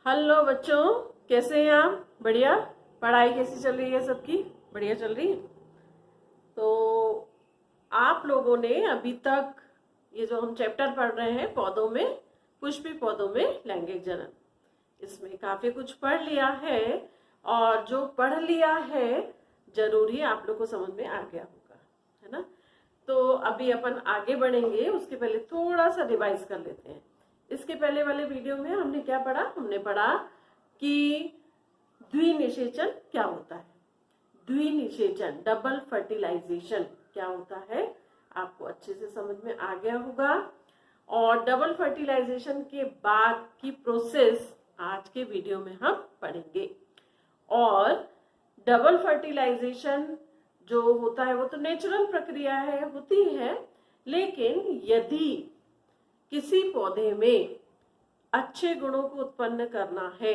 Hello बच्चों, कैसे हैं आप? बढ़िया। पढ़ाई कैसी चल रही है? सबकी बढ़िया चल रही है। तो आप लोगों ने अभी तक ये जो हम चैप्टर पढ़ रहे हैं पौधों में, पुष्पी पौधों में लैंगिक जनन, इसमें काफी कुछ पढ़ लिया है। और जो पढ़ लिया है जरूरी आप लोग को समझ में आ गया होगा, है ना? तो अभी अपन आगे बढ़ेंगे, उसके पहले थोड़ा सा रिवाइज कर लेते हैं। इसके पहले वाले वीडियो में हमने क्या पढ़ा? हमने पढ़ा कि द्विनिषेचन क्या होता है। द्विनिषेचन, डबल फर्टिलाइजेशन क्या होता है, आपको अच्छे से समझ में आ गया होगा। और डबल फर्टिलाइजेशन के बाद की प्रोसेस आज के वीडियो में हम पढ़ेंगे। और डबल फर्टिलाइजेशन जो होता है वो तो नेचुरल प्रक्रिया है, होती है, लेकिन यदि किसी पौधे में अच्छे गुणों को उत्पन्न करना है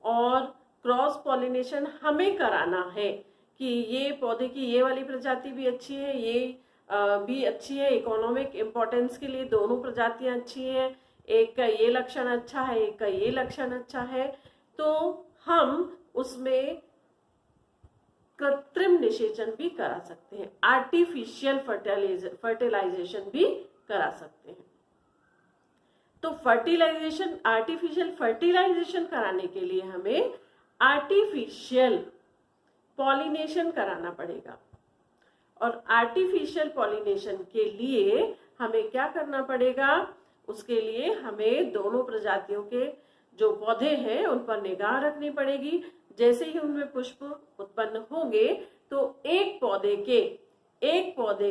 और क्रॉस पॉलिनेशन हमें कराना है कि ये पौधे की ये वाली प्रजाति भी अच्छी है, ये भी अच्छी है, इकोनॉमिक इम्पोर्टेंस के लिए दोनों प्रजातियां अच्छी हैं, एक का ये लक्षण अच्छा है, एक का ये लक्षण अच्छा है, तो हम उसमें कृत्रिम निषेचन भी करा सकते हैं, आर्टिफिशियल फर्टिलाइजेशन भी करा सकते हैं। तो फर्टिलाइजेशन, आर्टिफिशियल फर्टिलाइजेशन कराने के लिए हमें आर्टिफिशियल पॉलिनेशन कराना पड़ेगा। और आर्टिफिशियल पॉलिनेशन के लिए हमें क्या करना पड़ेगा? उसके लिए हमें दोनों प्रजातियों के जो पौधे हैं उन पर निगाह रखनी पड़ेगी। जैसे ही उनमें पुष्प उत्पन्न होंगे तो एक पौधे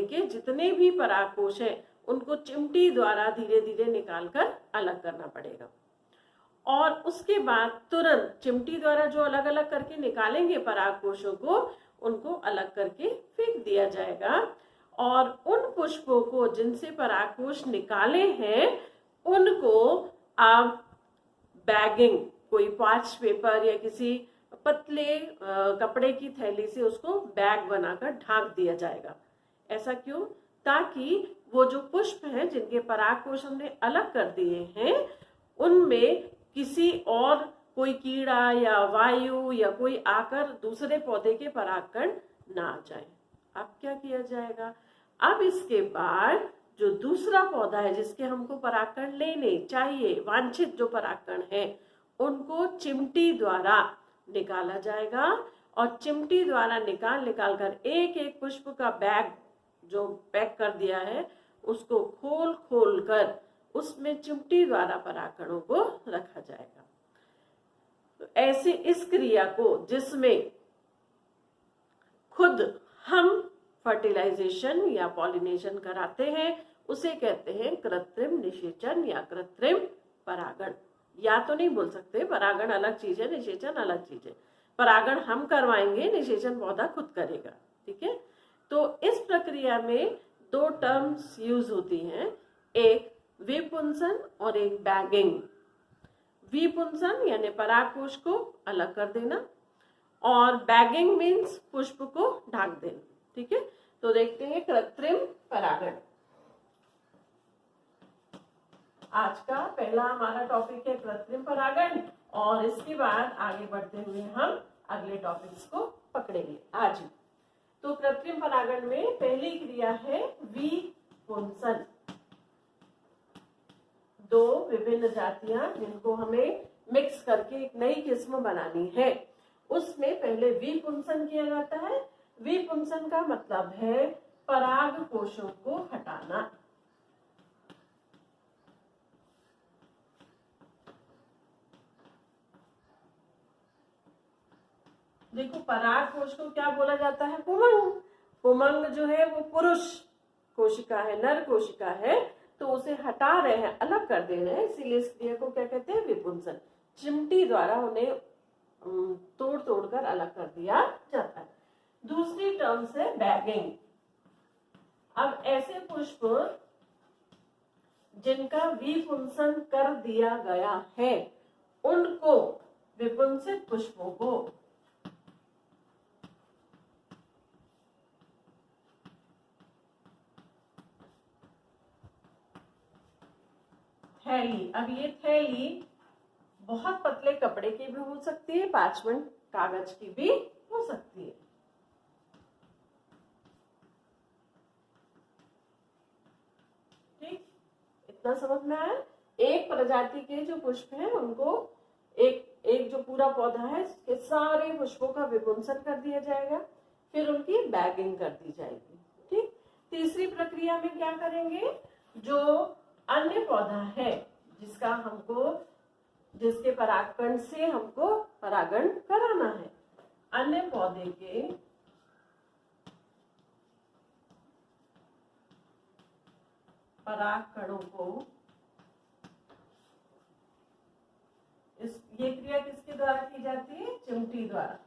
के जितने भी परागकोश हैं उनको चिमटी द्वारा धीरे धीरे निकालकर अलग करना पड़ेगा। और उसके बाद तुरंत चिमटी द्वारा जो अलग अलग करके निकालेंगे परागकोशों को, उनको अलग करके फेंक दिया जाएगा। और उन पुष्पों को जिनसे परागकोश निकाले हैं उनको आप बैगिंग, कोई पार्च पेपर या किसी पतले कपड़े की थैली से उसको बैग बनाकर ढांक दिया जाएगा। ऐसा क्यों? ताकि वो जो पुष्प हैं जिनके परागकोश हमने अलग कर दिए हैं उनमें किसी और कोई कीड़ा या वायु या कोई आकर दूसरे पौधे के परागकण ना आ जाए। अब क्या किया जाएगा? अब इसके बाद जो दूसरा पौधा है जिसके हमको परागकण लेने चाहिए, वांछित जो परागकण है, उनको चिमटी द्वारा निकाला जाएगा। और चिमटी द्वारा निकाल कर एक एक पुष्प का बैग जो पैक कर दिया है उसको खोल कर उसमें चिमटी द्वारा परागकणों को रखा जाएगा। तो ऐसे इस क्रिया को जिसमें खुद हम फर्टिलाइजेशन या पॉलिनेशन कराते हैं उसे कहते हैं कृत्रिम निषेचन या कृत्रिम परागण। या तो नहीं बोल सकते, परागण अलग चीज है, निषेचन अलग चीज है। परागण हम करवाएंगे, निषेचन पौधा खुद करेगा। ठीक है? तो इस प्रक्रिया में दो टर्म्स यूज होती हैं, एक विपुंसन और एक बैगिंग। विपुंसन यानी परागकोश को अलग कर देना और बैगिंग मीन्स पुष्प को ढक देना। ठीक है? तो देखते हैं कृत्रिम परागण। आज का पहला हमारा टॉपिक है कृत्रिम परागण और इसके बाद आगे बढ़ते हुए हम अगले टॉपिक्स को पकड़ेंगे आज ही। तो कृत्रिम परागण में पहली क्रिया है विपुंसन। दो विभिन्न जातियां जिनको हमें मिक्स करके एक नई किस्म बनानी है, उसमें पहले विपुंसन किया जाता है। विपुंसन का मतलब है पराग कोशों को हटाना। देखो, पराग कोश को क्या बोला जाता है? पुमंग। पुमंग जो है वो पुरुष कोशिका है, नर कोशिका है, तो उसे हटा रहे हैं, अलग कर दे रहे हैं, इसीलिए इस क्रिया को क्या कहते हैं? विपुंसन। चिमटी द्वारा उन्हें तोड़ कर अलग कर दिया जाता है। दूसरी टर्म है बैगिंग। अब ऐसे पुष्प जिनका विपुंसन कर दिया गया है उनको, विपुंसित पुष्पों को थैली, अब ये थैली बहुत पतले कपड़े की भी हो सकती है, पार्चमेंट कागज की भी हो सकती है। ठीक, इतना समझ में आया। एक प्रजाति के जो पुष्प हैं उनको एक एक जो पूरा पौधा है इसके सारे पुष्पों का विपुंसन कर दिया जाएगा, फिर उनकी बैगिंग कर दी जाएगी। ठीक, तीसरी प्रक्रिया में क्या करेंगे, जो अन्य पौधा है जिसके परागकण से हमको परागण कराना है, अन्य पौधे के परागकणों को ये क्रिया किसके द्वारा की जाती है, चिमटी द्वारा।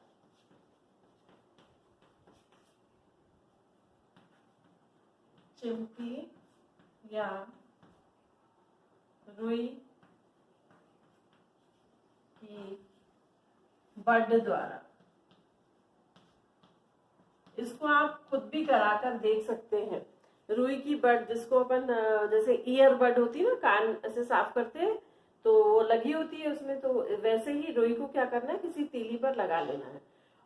चिमटी या रुई की बड द्वारा। इसको आप खुद भी कराकर देख सकते हैं। रुई की बड, जिसको अपन जैसे ईयर बड होती है ना, कान ऐसे साफ करते हैं तो वो लगी होती है उसमें, तो वैसे ही रुई को क्या करना है, किसी तीली पर लगा लेना है,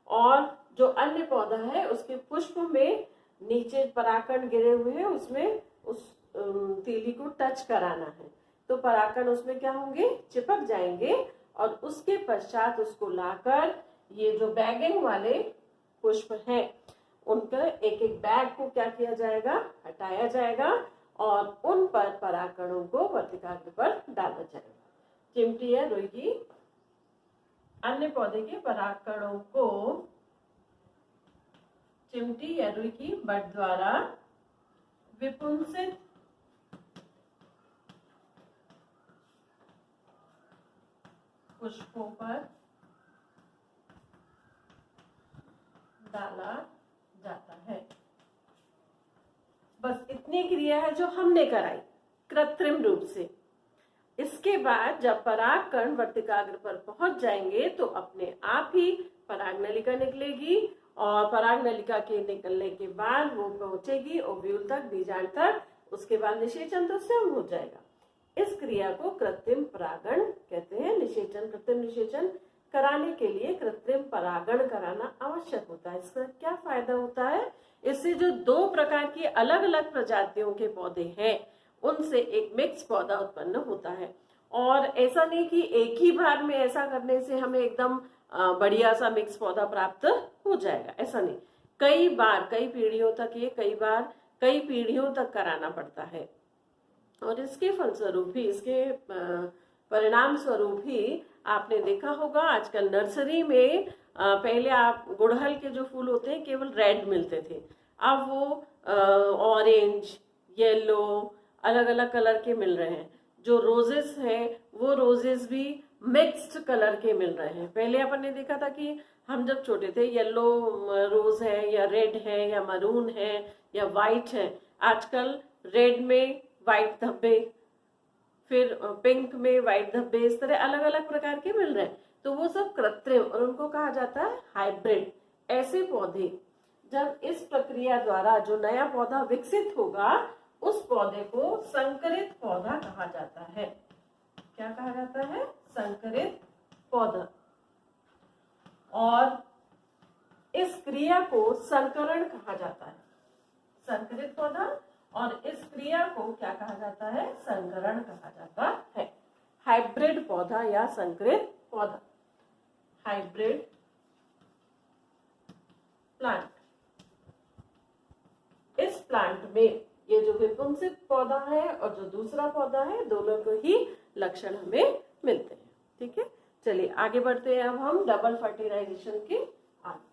और जो अन्य पौधा है उसके पुष्प में नीचे परागकण गिरे हुए हैं उसमें उस तीली को टच कराना है, तो परागकण उसमें क्या होंगे, चिपक जाएंगे, और उसके पश्चात उसको लाकर ये जो बैगिंग वाले पुष्प हैं उनका एक एक बैग को क्या किया जाएगा, हटाया जाएगा, और उन पर परागकणों को वर्तिकाग्र पर डाला जाएगा। चिमटी या रुई की अन्य पौधे के परागकणों को चिमटी या रुई की बड द्वारा विपुंसित पुष्पों पर डाला जाता है। बस इतनी क्रिया है जो हमने कराई कृत्रिम रूप से। इसके बाद जब परागकण वर्तिकाग्र पर पहुंच जाएंगे तो अपने आप ही पराग नलिका निकलेगी, और पराग नलिका के निकलने के बाद वो पहुंचेगी ओव्यूल तक, बीजांड तक, उसके बाद निषेचन तो स्वयं हो जाएगा। इस क्रिया को कृत्रिम परागण कहते हैं। निषेचन, कृत्रिम निषेचन कराने के लिए कृत्रिम परागण कराना आवश्यक होता है। इसका क्या फायदा होता है, इससे जो दो प्रकार की अलग अलग प्रजातियों के पौधे हैं उनसे एक मिक्स पौधा उत्पन्न होता है। और ऐसा नहीं कि एक ही बार में ऐसा करने से हमें एकदम बढ़िया सा मिक्स पौधा प्राप्त हो जाएगा, ऐसा नहीं। कई बार, कई पीढ़ियों तक ये कई पीढ़ियों तक कराना पड़ता है, और इसके फलस्वरूप ही, इसके परिणाम स्वरूप ही आपने देखा होगा आजकल नर्सरी में पहले आप गुड़हल के जो फूल होते हैं केवल रेड मिलते थे, अब वो ऑरेंज, येलो, अलग अलग कलर के मिल रहे हैं। जो रोजेस हैं वो रोजेस भी मिक्स्ड कलर के मिल रहे हैं। पहले अपन ने देखा था कि हम जब छोटे थे येलो रोज है या रेड है या मरून है या वाइट है, आजकल रेड में वाइट धब्बे, फिर पिंक में वाइट धब्बे, इस तरह अलग अलग प्रकार के मिल रहे हैं। तो वो सब कृत्रिम, और उनको कहा जाता है हाइब्रिड। ऐसे पौधे जब इस प्रक्रिया द्वारा जो नया पौधा विकसित होगा उस पौधे को संकरित पौधा कहा जाता है। क्या कहा जाता है, संकरित पौधा। और इस क्रिया को संकरण कहा जाता है, संकरित पौधा, और इस क्रिया को क्या कहा जाता है, संकरण कहा जाता है। हाइब्रिड पौधा या संकरित पौधा, हाइब्रिड प्लांट। इस प्लांट में ये जो विपुंसित पौधा है और जो दूसरा पौधा है, दोनों को ही लक्षण हमें मिलते हैं। ठीक है, चलिए आगे बढ़ते हैं। अब हम डबल फर्टिलाइजेशन के आगे।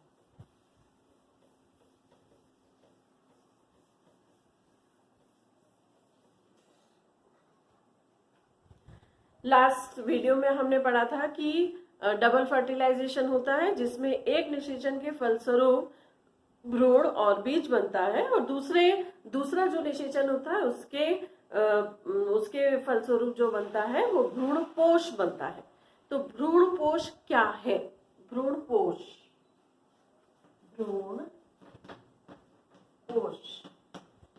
लास्ट वीडियो में हमने पढ़ा था कि डबल फर्टिलाइजेशन होता है जिसमें एक निषेचन के फलस्वरूप भ्रूण और बीज बनता है, और दूसरा जो निषेचन होता है उसके फलस्वरूप जो बनता है वो भ्रूणपोष बनता है। तो भ्रूणपोष क्या है, भ्रूणपोष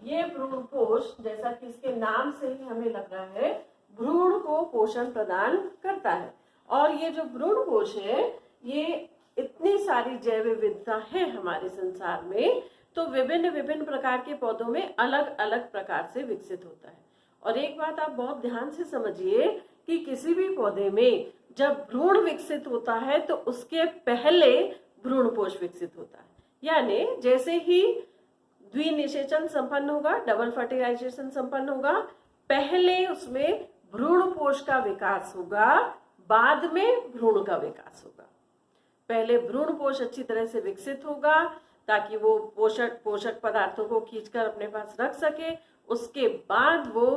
ये भ्रूणपोष जैसा कि इसके नाम से ही हमें लग रहा है भ्रूण को पोषण प्रदान करता है। और ये जो भ्रूण कोश है, ये इतनी सारी जैव विविधता है हमारे संसार में, तो विभिन्न विभिन्न प्रकार के पौधों में अलग अलग प्रकार से विकसित होता है। और एक बात आप बहुत ध्यान से समझिए कि किसी भी पौधे में जब भ्रूण विकसित होता है तो उसके पहले भ्रूणपोष विकसित होता है। यानी जैसे ही द्विनिषेचन संपन्न होगा, डबल फर्टिलाइजेशन संपन्न होगा, पहले उसमें भ्रूणपोष का विकास होगा, बाद में भ्रूण का विकास होगा। पहले भ्रूणपोष अच्छी तरह से विकसित होगा ताकि वो पोषक पदार्थों को खींचकर अपने पास रख सके, उसके बाद वो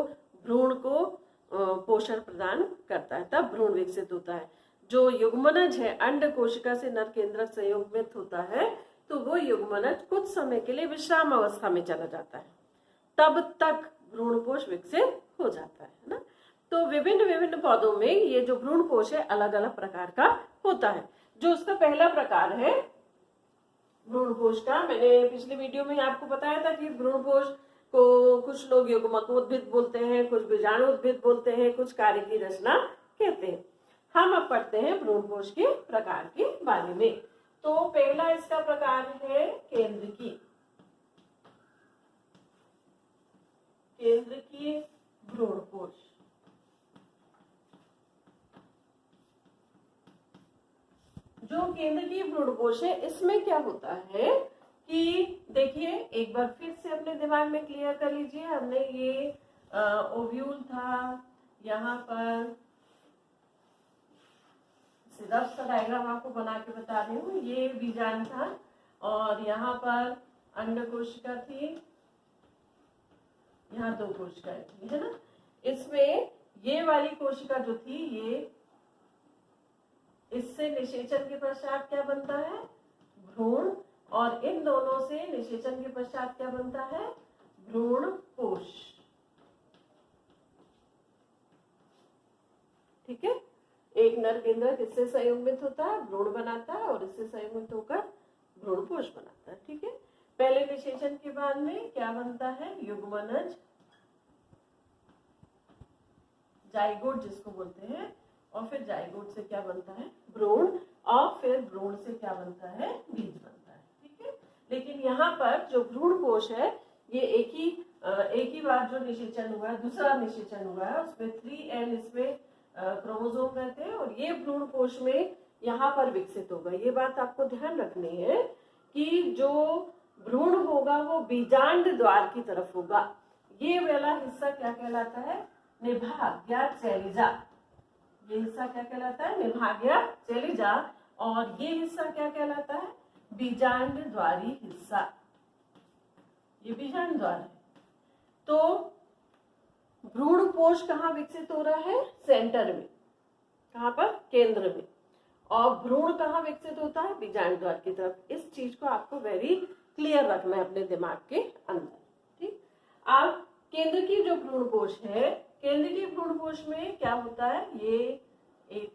भ्रूण को पोषण प्रदान करता है, तब भ्रूण विकसित होता है। जो युग्मनज है, अंड कोशिका से नर केंद्रक संयुग्मित होता है, तो वो युग्मनज कुछ समय के लिए विश्राम अवस्था में चला जाता है, तब तक भ्रूणपोष विकसित हो जाता है ना। तो विभिन्न विभिन्न पौधों में ये जो भ्रूणपोष है अलग अलग प्रकार का होता है। जो उसका पहला प्रकार है भ्रूणपोष का, मैंने पिछले वीडियो में आपको बताया था कि भ्रूणपोष को कुछ लोग युग्मकोद्भिद बोलते हैं, कुछ बीजाणुद्भिद बोलते हैं, कुछ कार्यकी रचना कहते हैं। हम अब पढ़ते हैं भ्रूणपोष के प्रकार के बारे में। तो पहला इसका प्रकार है केंद्रकीय भ्रूणपोष। जो केंद्रकीय भ्रूणपोष है, इसमें क्या होता है कि देखिए, एक बार फिर से अपने दिमाग में क्लियर कर लीजिए। हमने ये ओव्यूल था, यहाँ पर सीधा सा डायग्राम आपको बना के बता रही हूँ, ये बीजांड था और यहाँ पर अंड कोशिका थी, यहाँ 2 कोशिकाएं थी, है ना। इसमें ये वाली कोशिका जो थी, ये इससे निषेचन के पश्चात क्या बनता है, भ्रूण, और इन दोनों से निषेचन के पश्चात क्या बनता है, भ्रूणपोष। ठीक है, एक नर केंद्रक इससे संयुग्मित होता है, भ्रूण बनाता है, और इससे संयुग्मित होकर भ्रूणपोष बनाता है। ठीक है, पहले निषेचन के बाद में क्या बनता है, युग्मनज, जाइगोट जिसको बोलते हैं, और फिर जाइगोट से क्या बनता है, भ्रूण, और फिर भ्रूण से क्या बनता है, बीज बनता है। ठीक है, लेकिन यहाँ पर जो भ्रूणपोष है, ये एक ही बार जो निषेचन हुआ है, दूसरा निषेचन हुआ है, उसमें 3N इसमें क्रोमोसोम रहते हैं, और ये भ्रूणपोष में यहाँ पर विकसित होगा। ये बात आपको ध्यान रखनी है कि जो भ्रूण होगा वो बीजांड द्वार की तरफ होगा। ये वाला हिस्सा क्या कहलाता है, निभाग्या चैलिजा। ये हिस्सा क्या कहलाता है, निभाग्या चैलिजा, और ये हिस्सा क्या कहलाता है, बीजांड द्वारी हिस्सा। ये बीजांड द्वार है। तो भ्रूणपोष कहाँ विकसित हो रहा है, सेंटर में, कहाँ पर, केंद्र में, और भ्रूण कहाँ विकसित होता है, बीजांड द्वार की तरफ। इस चीज को आपको वेरी क्लियर रखना है अपने दिमाग के अंदर। ठीक, अब केंद्र की जो भ्रूणपोष है, केंद्र की भ्रूणपोष में क्या होता है, ये एक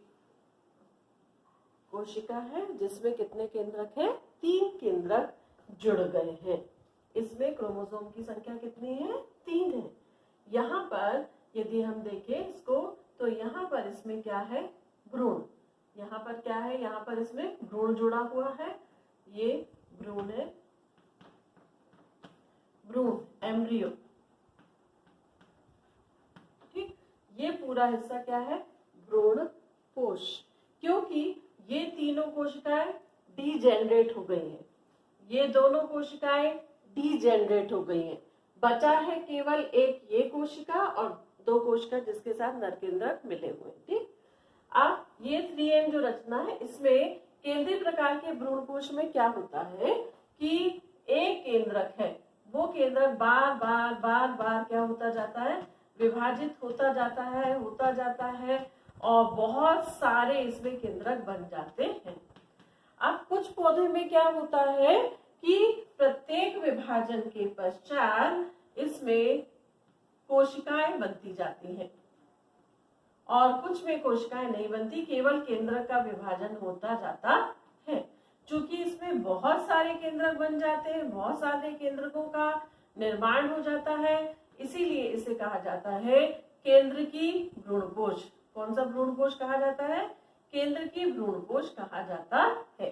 कोशिका है जिसमें कितने केंद्रक हैं, 3 केंद्रक जुड़ गए हैं। इसमें क्रोमोसोम की संख्या कितनी है, 3 है। यहाँ पर यदि हम देखें इसको, तो यहाँ पर इसमें क्या है, भ्रूण। यहाँ पर क्या है, यहाँ पर इसमें भ्रूण जुड़ा हुआ है, ये भ्रूण है, भ्रूण एम्ब्रियो। ठीक, ये पूरा हिस्सा क्या है, भ्रूणपोष। क्योंकि ये तीनों कोशिकाएं डीजेनरेट हो गई हैं, ये दोनों कोशिकाएं डीजेनरेट हो गई हैं, बचा है केवल एक ये कोशिका और 2 कोशिका जिसके साथ नरकेंद्रक मिले हुए। ठीक, अब ये 3N जो रचना है, इसमें केंद्रीय प्रकार के भ्रूणपोष में क्या होता है कि एक केंद्रक है, वो केंद्रक बार बार क्या होता जाता है, विभाजित होता जाता है, और बहुत सारे इसमें केंद्रक बन जाते हैं। अब कुछ पौधे में क्या होता है कि प्रत्येक विभाजन के पश्चात इसमें कोशिकाएं बनती जाती हैं, और कुछ में कोशिकाएं नहीं बनती, केवल केंद्रक का विभाजन होता जाता है। चूंकि इसमें बहुत सारे केंद्रक बन जाते हैं, बहुत सारे केंद्रकों का निर्माण हो जाता है, इसीलिए इसे कहा जाता है केंद्रकीय भ्रूणपोष। कौन सा भ्रूणपोष कहा जाता है, केंद्र की भ्रूणपोष कहा जाता है।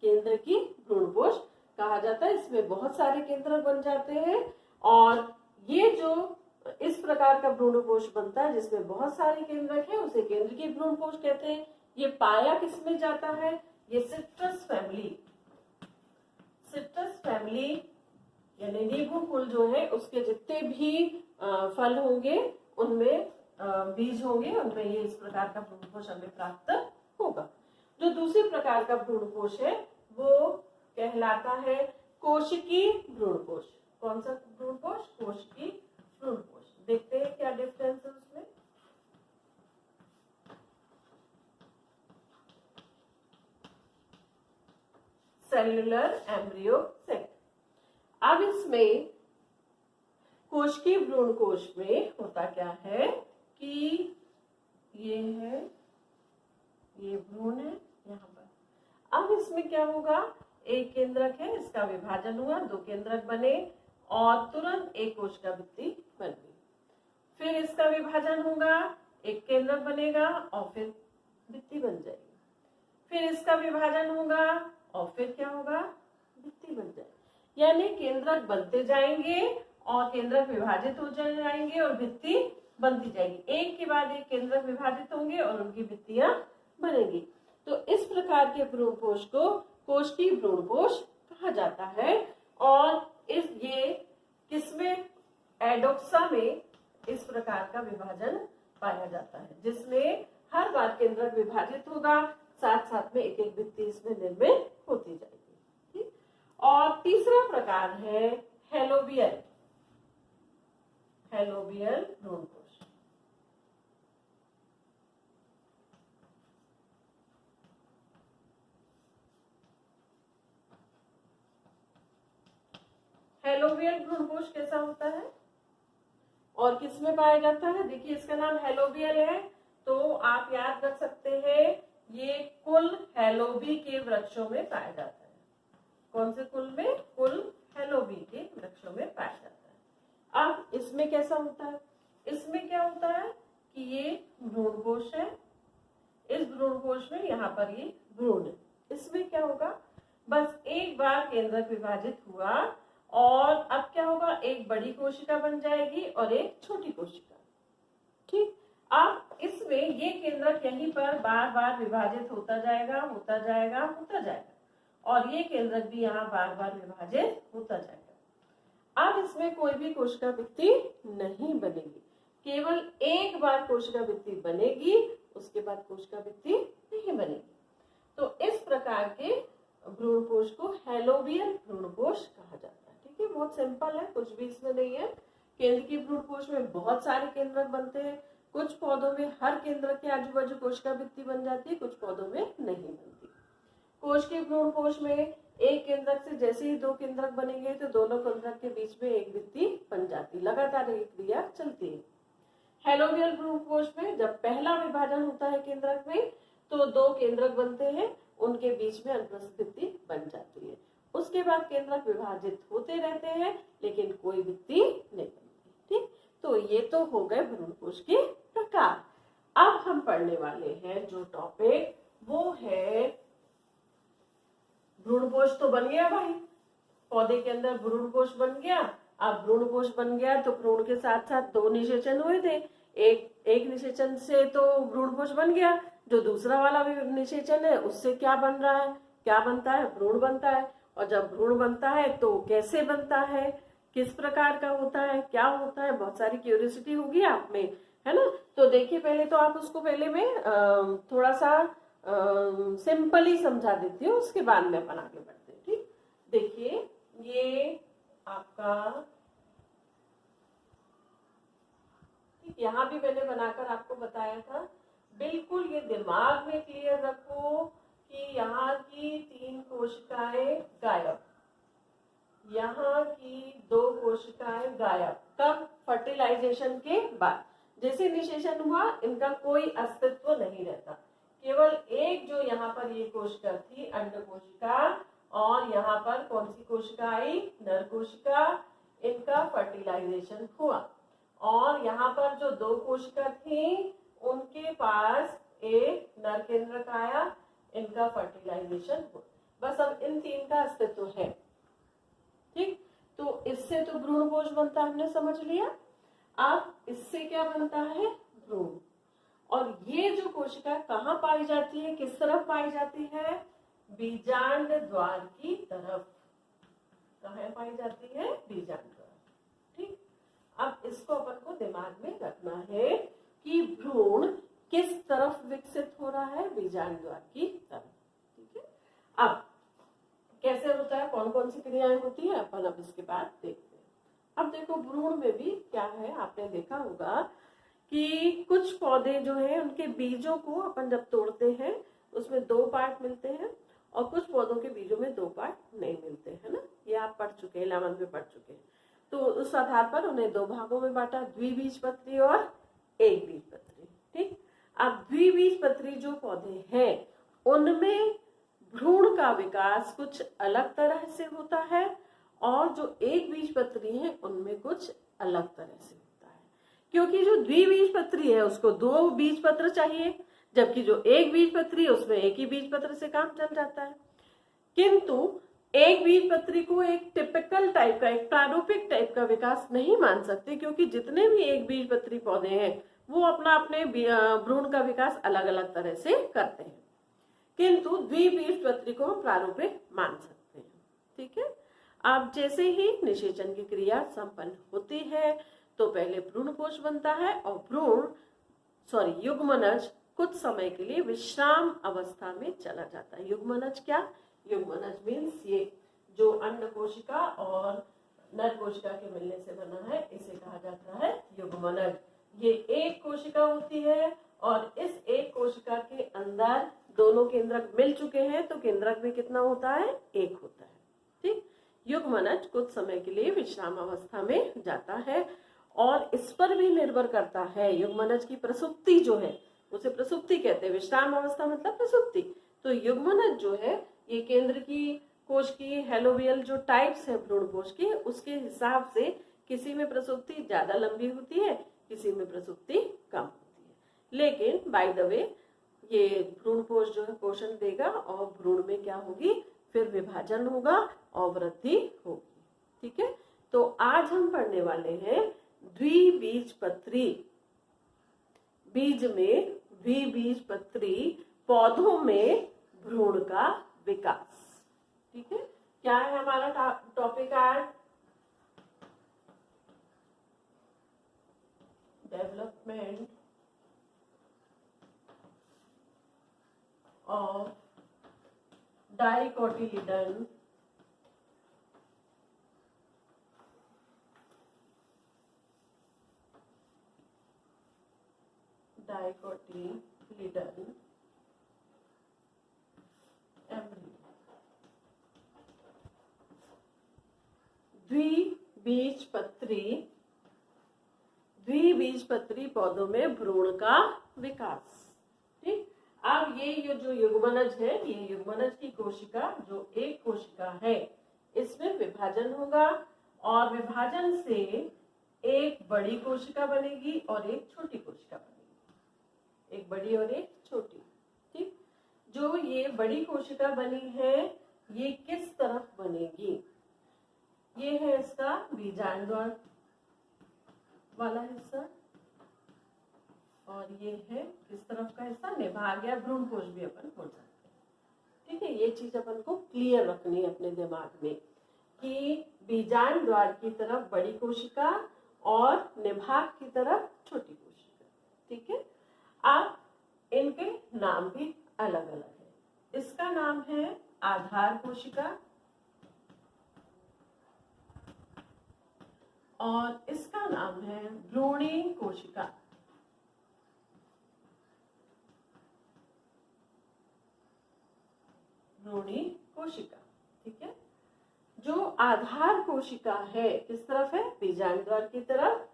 केंद्र की भ्रूणपोष कहा जाता है। इसमें बहुत सारे केंद्रक बन जाते हैं और ये जो इस प्रकार का भ्रूणपोष बनता है जिसमें बहुत सारे केंद्रक हैं उसे केंद्र की भ्रूणपोष कहते हैं। ये पाया किसमें जाता है? ये सिट्रस फैमिली यानी नींबू फूल जो है उसके जितने भी फल होंगे उनमें बीज होंगे उनमें ये इस प्रकार का भ्रूणपोष हमें प्राप्त होगा। जो दूसरी प्रकार का भ्रूणपोष है वो कहलाता है कोशिकी भ्रूणपोष। कौन सा भ्रूणपोष? कोशिकी भ्रूणपोष। देखते हैं क्या डिफरेंस है उसमें। Cellular embryo sac. अब इसमें कोशिकी भ्रूणकोश में होता क्या है कि ये है, ये भ्रूण है यहाँ पर। अब इसमें क्या होगा, एक केंद्रक है, इसका विभाजन हुआ, दो केंद्रक बने और तुरंत एक कोशिका भित्ति बन गई। फिर इसका विभाजन होगा, एक केंद्रक बनेगा और फिर भित्ति बन जाएगी। फिर इसका विभाजन होगा और फिर क्या होगा, भित्ति बन जाएगी। यानी केंद्रक बनते जाएंगे और केंद्रक विभाजित हो जाएंगे और भित्ति बनती जाएगी। एक के बाद एक केंद्रक विभाजित होंगे और उनकी भित्तियां बनेगी। तो इस प्रकार के भ्रूणकोश को कोशिकी भ्रूणकोश कहा जाता है। और ये किसमें, एडोक्सा में इस प्रकार का विभाजन पाया जाता है जिसमें हर बार केंद्रक विभाजित होगा, साथ साथ में एक एक भित्ति इसमें निर्मित होती जाएगी। ठीक। और तीसरा प्रकार है हेलोबियल भ्रूणकोश। हेलोबियल भ्रूणकोश कैसा होता है और किसमें पाया जाता है? देखिए इसका नाम हेलोबियल है तो आप याद रख सकते हैं ये कुल हेलोबी के वृक्षों में पाया जाता है। कौन से कुल में? कुल हेलोबी के वृक्षों में पाया जाता है। अब इसमें कैसा होता है? इसमें क्या होता है कि ये भ्रूणकोश है, इस भ्रूणकोश में यहाँ पर ये भ्रूण है। इसमें क्या होगा, बस एक बार केंद्रक विभाजित हुआ और अब क्या होगा, एक बड़ी कोशिका बन जाएगी और एक छोटी कोशिका। ठीक। अब इसमें ये केंद्रक यहीं पर बार बार विभाजित होता जाएगा और ये केंद्रक भी यहाँ बार बार विभाजित होता जाएगा। अब इसमें कोई भी कोशिका भित्ति नहीं बनेगी, केवल एक बार कोशिका भित्ति बनेगी, उसके बाद कोशिका भित्ति नहीं बनेगी। तो इस प्रकार के भ्रूणकोश को हेलोबियल भ्रूणकोश कहा जाता है। ठीक है, बहुत सिंपल है, कुछ भी इसमें नहीं है। केंद्र की भ्रूणकोश में बहुत सारे केंद्रक बनते हैं। कुछ पौधों में हर केंद्रक के आजू बाजू कोशिका भित्ति बन जाती है, कुछ पौधों में नहीं बनती। कोश के भ्रूणकोश में एक केंद्रक से जैसे ही दो केंद्रक बनेंगे तो दोनों केंद्रक के बीच में एक भित्ति बन जाती, लगातार ये क्रिया चलती है। हेलोबियल भ्रूणकोश में जब पहला विभाजन होता है केंद्रक में तो दो केंद्रक बनते हैं, उनके बीच में अनुप्रस्थ भित्ति बन जाती है। उसके बाद केंद्रक विभाजित होते रहते हैं लेकिन कोई भित्ति नहीं बनती। ठीक, तो ये तो हो गए भ्रूणकोश के प्रकार। अब हम पढ़ने वाले हैं जो टॉपिक वो है भ्रूणकोश। तो बन गया भाई, पौधे के अंदर भ्रूणकोश बन गया। अब भ्रूणकोश बन गया तो भ्रूण के साथ साथ दो निषेचन हुए थे, एक निषेचन से तो भ्रूणकोश बन गया, जो दूसरा वाला निषेचन है उससे क्या बन रहा है, क्या बनता है, भ्रूण बनता है। और जब भ्रूण बनता है तो कैसे बनता है, किस प्रकार का होता है, क्या होता है, बहुत सारी क्यूरियोसिटी होगी आप में, है ना। तो देखिए पहले तो आप उसको पहले मैं थोड़ा सा सिंपली समझा देती हूँ, उसके बाद में अपन आगे बढ़ते हैं। ठीक, देखिए ये आपका, यहाँ भी मैंने बनाकर आपको बताया था, बिल्कुल ये दिमाग में क्लियर रखो कि यहाँ की 3 कोशिकाएं गायब, यहाँ की 2 कोशिकाएं गायब। कब? फर्टिलाइजेशन के बाद। जैसे निषेचन हुआ इनका कोई अस्तित्व नहीं रहता, केवल एक जो यहाँ पर ये कोशिका थी अंड कोशिका, और यहाँ पर कौन सी कोशिका आई, नर कोशिका, इनका फर्टिलाइजेशन हुआ। और यहाँ पर जो 2 कोशिका थी उनके पास एक नर केंद्रक आया, इनका फर्टिलाइजेशन हो। बस अब इन तीन का अस्तित्व है। ठीक, तो इससे तो भ्रूणपोष बनता है, हमने समझ लिया। अब इससे क्या बनता है? भ्रूण। और ये जो कोशिका कहाँ पाई जाती है, किस तरफ पाई जाती है? बीजांड द्वार की तरफ। कहाँ पाई जाती है? बीजांड द्वार। ठीक, अब इसको अपन को दिमाग में रखना है कि भ्रूण किस तरफ विकसित हो रहा है? बीजांड द्वार की तरफ। ठीक है, अब कैसे होता है, कौन कौन सी क्रियाएं होती है, अपन अब इसके बाद देखते हैं। अब देखो भ्रूण में भी क्या है, आपने देखा होगा कि कुछ पौधे जो है उनके बीजों को अपन जब तोड़ते हैं उसमें 2 पार्ट मिलते हैं, और कुछ पौधों के बीजों में 2 पार्ट नहीं मिलते हैं ना। ये आप पढ़ चुके हैं, 11th में पढ़ चुके हैं। तो उस आधार पर उन्हें 2 भागों में बांटा, द्विबीजपत्री और एकबीजपत्री। ठीक, अब द्विबीजपत्री जो पौधे हैं उनमें भ्रूण का विकास कुछ अलग तरह से होता है, और जो एकबीजपत्री है उनमें कुछ अलग तरह से होता है। क्योंकि जो द्विबीजपत्री है उसको 2 बीजपत्र चाहिए, जबकि जो एकबीजपत्री है उसमें एक ही बीजपत्र से काम चल जाता है। किंतु एकबीजपत्री को एक टिपिकल टाइप का, एक प्रारूपिक टाइप का विकास नहीं मान सकते, क्योंकि जितने भी एकबीजपत्री पौधे हैं वो अपना अपने भ्रूण का विकास अलग अलग तरह से करते हैं, किंतु द्विबीजपत्री को हम प्रारूपिक मान सकते हैं। ठीक है, अब जैसे ही निषेचन की क्रिया संपन्न होती है तो पहले भ्रूणकोश बनता है, और युग्मनज कुछ समय के लिए विश्राम अवस्था में चला जाता है। युग्मनज क्या? युग्मनज मीन्स ये जो अंड कोशिका और नर कोशिका के मिलने से बना है, इसे कहा जाता है युग्मनज। ये एक कोशिका होती है, और इस एक कोशिका के अंदर दोनों केंद्रक मिल चुके हैं, तो केंद्रक में कितना होता है? 1 होता है। ठीक, युग्मनज कुछ समय के लिए विश्राम अवस्था में जाता है, और इस पर भी निर्भर करता है युग्मनज की प्रसुप्ति जो है, उसे प्रसुप्ति कहते हैं। विश्राम अवस्था मतलब प्रसुप्ति। तो युग्मनज जो है ये केंद्र की कोश की हेलोबियल जो टाइप्स है भ्रूणकोश के, उसके हिसाब से किसी में प्रसुप्ति ज्यादा लंबी होती है, किसी में प्रसुप्ति कम होती है। लेकिन बाय द वे ये भ्रूणकोश जो है पोषण देगा, और भ्रूण में क्या होगी? फिर विभाजन होगा और वृद्धि होगी। ठीक है, तो आज हम पढ़ने वाले हैं द्विबीजपत्री, बीज में द्विबीजपत्री पौधों में भ्रूण का विकास। ठीक है, क्या है हमारा टॉपिक आज? Development of dicotyledon embryo। द्विबीजपत्री पौधों में भ्रूण का विकास। ठीक, अब ये जो युग्मनज है, ये युग्मनज की कोशिका जो एक कोशिका है, इसमें विभाजन होगा, और विभाजन से एक बड़ी कोशिका बनेगी और एक छोटी कोशिका बनेगी, एक बड़ी और एक छोटी। ठीक, जो ये बड़ी कोशिका बनी है ये किस तरफ बनेगी? ये है इसका बीजांड द्वार वाला हिस्सा, और ये है इस तरफ का हिस्सा निभाग या भ्रूणकोश भी अपन बोल सकते हैं। ठीक है, ये चीज अपन को क्लियर रखनी है अपने दिमाग में कि बीजांड द्वार की तरफ बड़ी कोशिका और निभाग की तरफ छोटी कोशिका। ठीक है, अब इनके नाम भी अलग अलग है। इसका नाम है आधार कोशिका, और इसका नाम है भ्रूणी कोशिका। भ्रूणी कोशिका। ठीक है, जो आधार कोशिका है किस तरफ है? बीजांड द्वार की तरफ।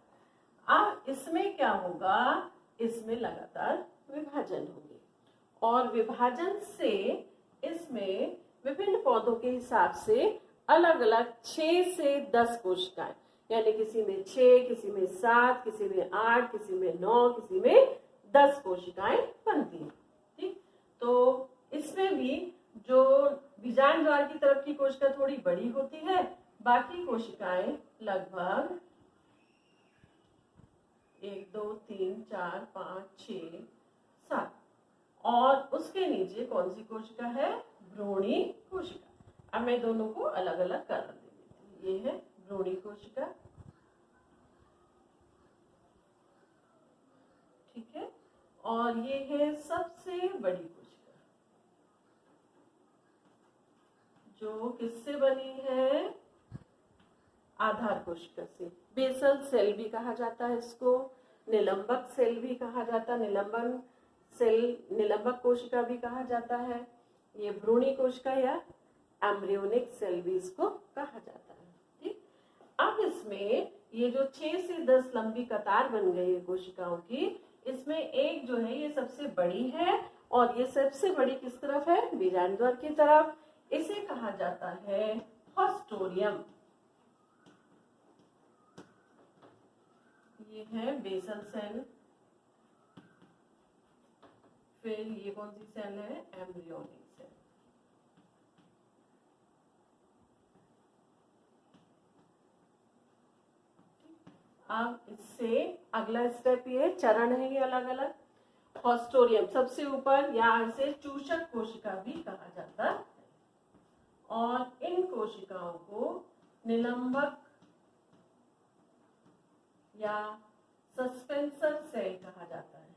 अब इसमें क्या होगा? इसमें लगातार विभाजन होगी, और विभाजन से इसमें विभिन्न पौधों के हिसाब से अलग अलग 6 से 10 कोशिकाएं, यानी किसी में 6, किसी में 7, किसी में 8, किसी में 9, किसी में 10 कोशिकाएं बनती हैं। ठीक, तो इसमें भी जो बीजांड द्वार की तरफ की कोशिका थोड़ी बड़ी होती है, बाकी कोशिकाएं लगभग 1 2 3 4 5 6 7, और उसके नीचे कौन सी कोशिका है? भ्रूणी कोशिका। अब मैं दोनों को अलग अलग कलर दे देती हूँ। ये है भ्रूणी कोशिका, ठीक है, और ये है सबसे बड़ी कोशिका जो किससे बनी है? आधार कोशिका से। बेसल सेल भी कहा जाता है इसको, निलंबक सेल भी कहा जाता है, निलंबन सेल, निलंबक कोशिका भी कहा जाता है। ये भ्रूणी कोशिका या एम्ब्रियोनिक सेल भी इसको कहा जाता है। ठीक, अब इसमें ये जो 6 से 10 लंबी कतार बन गई है कोशिकाओं की, इसमें एक जो है ये सबसे बड़ी है, और ये सबसे बड़ी किस तरफ है? बीजांड द्वार की तरफ। इसे कहा जाता है हॉस्टोरियम। ये है बेसल सेल, फिर ये कौन सी सेल है? Embryonic cell. अब इससे अगला स्टेप, ये चरण है, ये अलग अलग। हॉस्टोरियम सबसे ऊपर, या इसे चूषक कोशिका भी कहा जाता है, और इन कोशिकाओं को निलंबक या सस्पेंसर सेल कहा जाता है।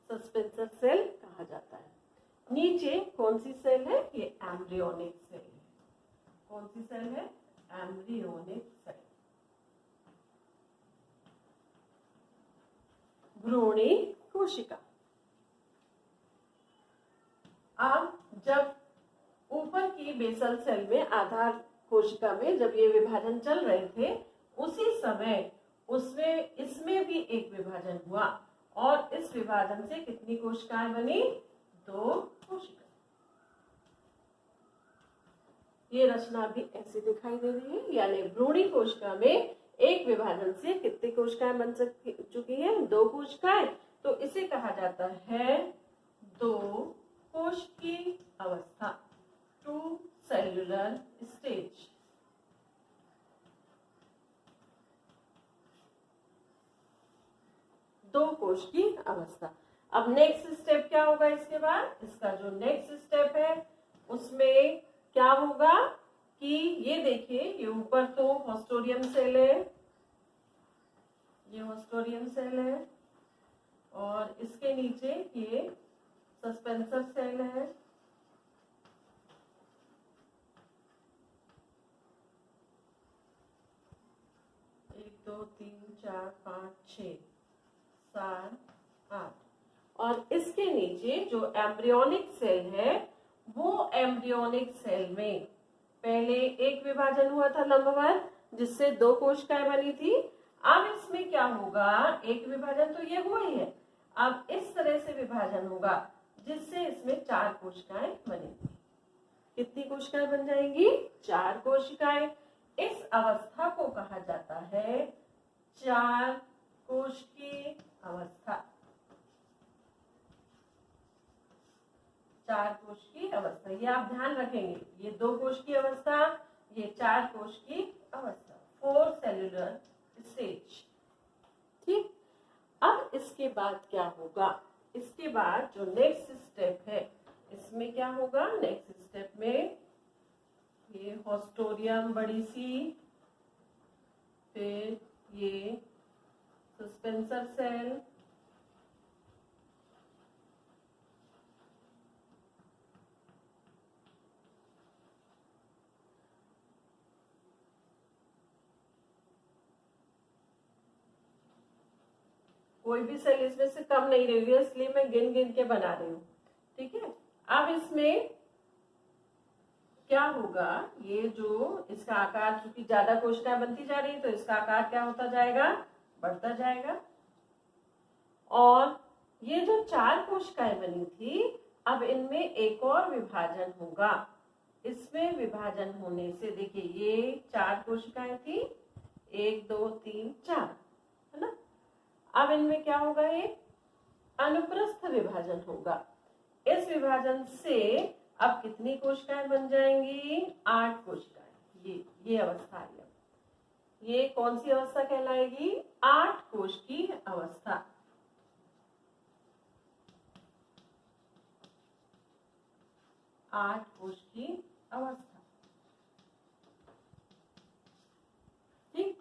सस्पेंसर सेल कहा जाता है। नीचे कौन सी सेल है? ये एम्ब्रियोनिक सेल है। कौन सी सेल है? Embryonic cell. भ्रूणी कोशिका। अब जब ऊपर की बेसल सेल में, आधार कोशिका में जब ये विभाजन चल रहे थे, उसी समय उसमें इसमें भी एक विभाजन हुआ, और इस विभाजन से कितनी कोशिकाएं बनी? 2 कोशिकाएं। ये रचना भी ऐसी दिखाई दे रही है, यानी भ्रूणी कोशिका में एक विभाजन से कितनी कोशिकाएं बन चुकी हैं? 2 कोशिकाएं। तो इसे कहा जाता है 2 कोशिकीय अवस्था, 2 सेल्युलर स्टेज। दो कोशिकीय अवस्था। अब नेक्स्ट स्टेप क्या होगा इसके बाद? इसका जो नेक्स्ट स्टेप है उसमें क्या होगा कि ये देखिए, ये ऊपर तो हॉस्टोरियम सेल है, ये हॉस्टोरियम सेल है, और इसके नीचे ये सस्पेंसर सेल है, एक 2 3 4 5 6 7 8, और इसके नीचे जो एम्ब्रियोनिक सेल है, वो एम्ब्रियोनिक सेल में पहले एक विभाजन हुआ था लंबवत, जिससे 2 कोशिकाएं बनी थी। अब इसमें क्या होगा? एक विभाजन तो ये हुआ ही है, अब इस तरह से विभाजन होगा जिससे इसमें 4 कोशिकाएं बनेंगी। कितनी कोशिकाएं बन जाएंगी? 4 कोशिकाएं। इस अवस्था को कहा जाता है 4 कोशिकीय अवस्था। 4 कोशिकीय अवस्था, ये आप ध्यान रखेंगे। ये 2 कोशिकीय अवस्था, ये 4 कोशिकीय अवस्था, 4 सेल्युलर स्टेज। ठीक, अब इसके बाद क्या होगा? इसके बाद जो नेक्स्ट स्टेप है, इसमें क्या होगा? नेक्स्ट स्टेप में ये हॉस्टोरियम बड़ी सी, फिर ये सस्पेंसर सेल, कोई भी सेल इसमें से कम नहीं रहेगी, इसलिए मैं गिन गिन के बना रही हूँ। ठीक है, अब इसमें क्या होगा? ये जो इसका आकार, चूंकि ज्यादा कोशिकाएं बनती जा रही है, तो इसका आकार क्या होता जाएगा? बढ़ता जाएगा। और ये जो 4 कोशिकाएं बनी थी, अब इनमें एक और विभाजन होगा। इसमें विभाजन होने से देखिए, ये 4 कोशिकाएं थी, 1 2 3 4, है ना। अब इनमें क्या होगा, ये अनुप्रस्थ विभाजन होगा। इस विभाजन से अब कितनी कोशिकाएं बन जाएंगी, 8 कोशिकाएं। ये अवस्था है, ये कौन सी अवस्था कहलाएगी, 8 कोश की अवस्था। आठ कोश की अवस्था, ठीक।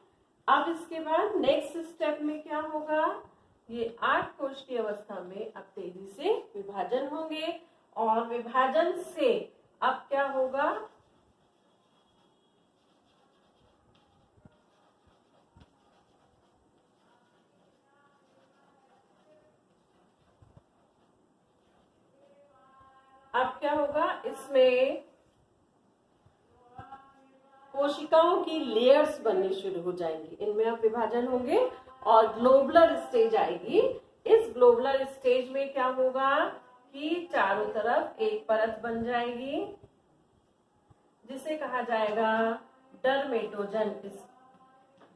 अब इसके बाद नेक्स्ट स्टेप में क्या होगा, ये 8 कोश की अवस्था में अब तेजी से विभाजन होंगे, और विभाजन से अब क्या होगा, अब क्या होगा, इसमें कोशिकाओं की लेयर्स बननी शुरू हो जाएंगी। इनमें अब विभाजन होंगे और ग्लोबुलर स्टेज आएगी। इस ग्लोबुलर स्टेज में क्या होगा कि चारों तरफ एक परत बन जाएगी, जिसे कहा जाएगा डर्मेटोजन।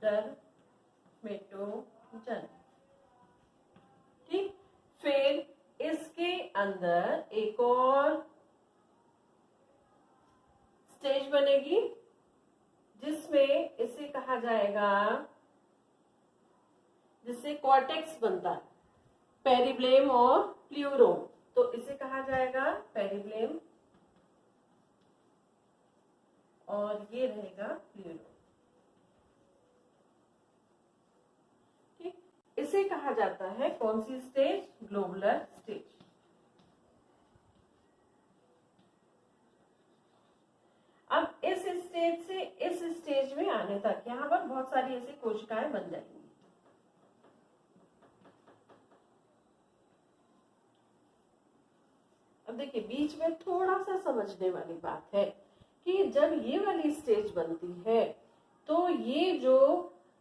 डर्मेटोजन, ठीक। फिर इसके अंदर एक और स्टेज बनेगी, जिसमें इसे कहा जाएगा, जिससे कॉर्टेक्स बनता है, पेरिब्लेम और प्लूरोम। तो इसे कहा जाएगा पेरिब्लेम, और ये रहेगा प्लूरोम, ठीक। इसे कहा जाता है कौन सी स्टेज, ग्लोबुलर स्टेज। अब इस स्टेज से इस स्टेज में आने तक यहाँ पर बहुत सारी ऐसी कोशिकाएं बन जाएंगी। अब देखिए, बीच में थोड़ा सा समझने वाली बात है कि जब ये वाली स्टेज बनती है तो ये जो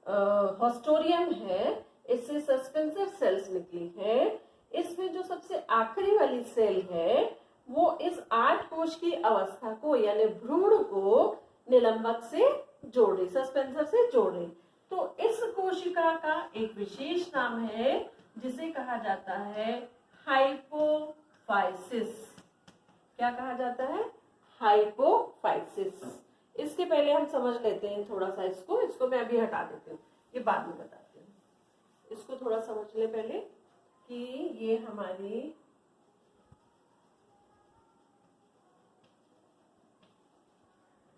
हॉस्टोरियम है, इससे सस्पेंसर सेल्स निकली है। इसमें जो सबसे आखिरी वाली सेल है वो इस 8 कोश की अवस्था को, यानी भ्रूण को निलंबक से जोड़ रही, सस्पेंसर से जोड़ रही। तो इस कोशिका का एक विशेष नाम है, जिसे कहा जाता है हाइपोफाइसिस। क्या कहा जाता है, हाइपोफाइसिस। इसके पहले हम समझ लेते हैं थोड़ा सा इसको मैं अभी हटा देती हूँ, ये बाद में बताती हूँ। इसको थोड़ा समझ ले पहले कि ये हमारी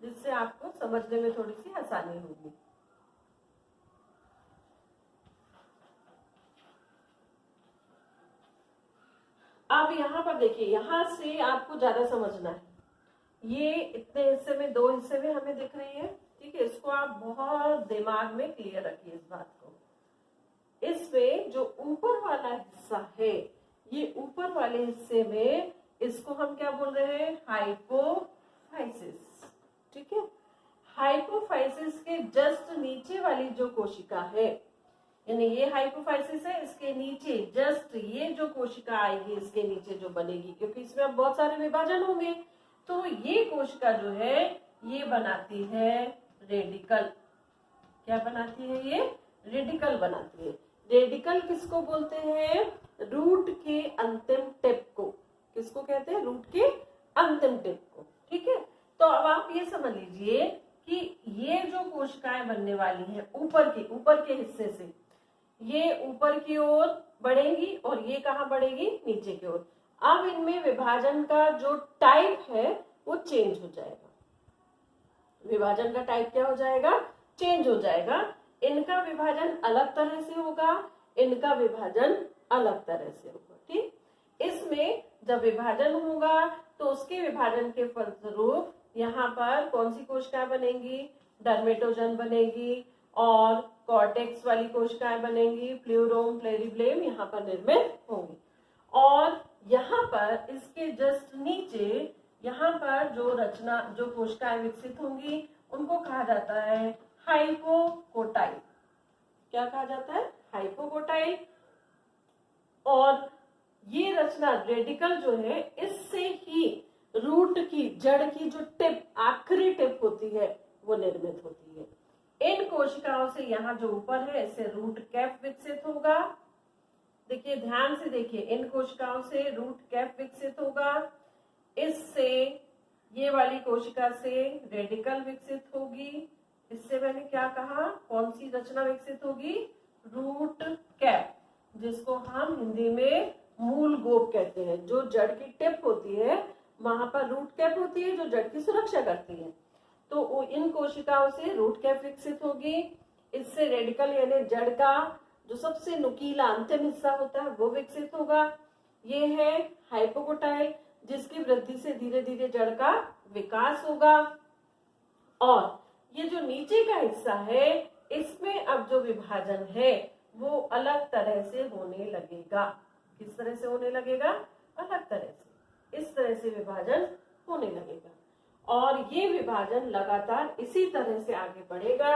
जिससे आपको समझने में थोड़ी सी आसानी होगी। अब यहाँ पर देखिए, यहाँ से आपको ज्यादा समझना है। ये इतने हिस्से में, 2 हिस्से में हमें दिख रही है, ठीक है। इसको आप बहुत दिमाग में क्लियर रखिए इस बात को। इसमें जो ऊपर वाला हिस्सा है, ये ऊपर वाले हिस्से में इसको हम क्या बोल रहे हैं, हाइपोफाइसिस, ठीक है। हाइपोफाइसिस के जस्ट नीचे वाली जो कोशिका है, यानी ये हाइपोफाइसिस है, इसके नीचे जस्ट ये जो कोशिका आएगी, इसके नीचे जो बनेगी, क्योंकि इसमें अब बहुत सारे विभाजन होंगे, तो ये कोशिका जो है ये बनाती है रेडिकल। क्या बनाती है, ये रेडिकल बनाती है। रेडिकल किसको बोलते हैं, रूट के अंतिम टिप को। किसको कहते हैं, रूट के अंतिम टिप को, ठीक है। तो अब आप ये समझ लीजिए कि ये जो कोशिकाएं बनने वाली हैं ऊपर के हिस्से से, ये ऊपर की ओर बढ़ेंगी और ये कहाँ बढ़ेगी, नीचे की ओर। अब इनमें विभाजन का जो टाइप है वो चेंज हो जाएगा। विभाजन का टाइप क्या हो जाएगा, चेंज हो जाएगा। इनका विभाजन अलग तरह से होगा, इनका विभाजन अलग तरह से होगा, ठीक। इसमें जब विभाजन होगा तो उसके विभाजन के फलस्वरूप यहाँ पर कौन सी कोशिकाएं बनेंगी, डर्मेटोजन बनेगी, और कॉर्टेक्स वाली कोशिकाएं बनेंगी, प्लूरोम, पेरिब्लेम यहाँ पर निर्मित होंगी। और यहाँ पर इसके जस्ट नीचे यहाँ पर जो रचना, जो कोशिकाएं विकसित होंगी, उनको कहा जाता है हाइपोकोटाइल। क्या कहा जाता है, हाइपोकोटाइल। और ये रचना रेडिकल जो है, इससे ही रूट की, जड़ की जो टिप, आखिरी टिप होती है, वो निर्मित होती है। इन कोशिकाओं से यहाँ जो ऊपर है इससे रूट कैप विकसित होगा। देखिए ध्यान से देखिए, इन कोशिकाओं से रूट कैप विकसित होगा। इससे ये वाली कोशिका से रेडिकल विकसित होगी। इससे मैंने क्या कहा, कौन सी रचना विकसित होगी, रूट कैप, जिसको हम हिंदी में मूल गोप कहते हैं। जो जड़ की टिप होती है वहां पर रूट कैप होती है जो जड़ की सुरक्षा करती है। तो इन कोशिकाओं से रूट कैप विकसित होगी। इससे रेडिकल यानी जड़ का जो सबसे नुकीला अंतिम हिस्सा होता है वो विकसित होगा। ये है हाइपोकोटाइल, जिसकी वृद्धि से धीरे धीरे जड़ का विकास होगा। और ये जो नीचे का हिस्सा है इसमें अब जो विभाजन है वो अलग तरह से होने लगेगा। किस तरह से होने लगेगा, अलग तरह से, इस तरह से विभाजन होने लगेगा। और ये विभाजन लगातार इसी तरह से आगे बढ़ेगा,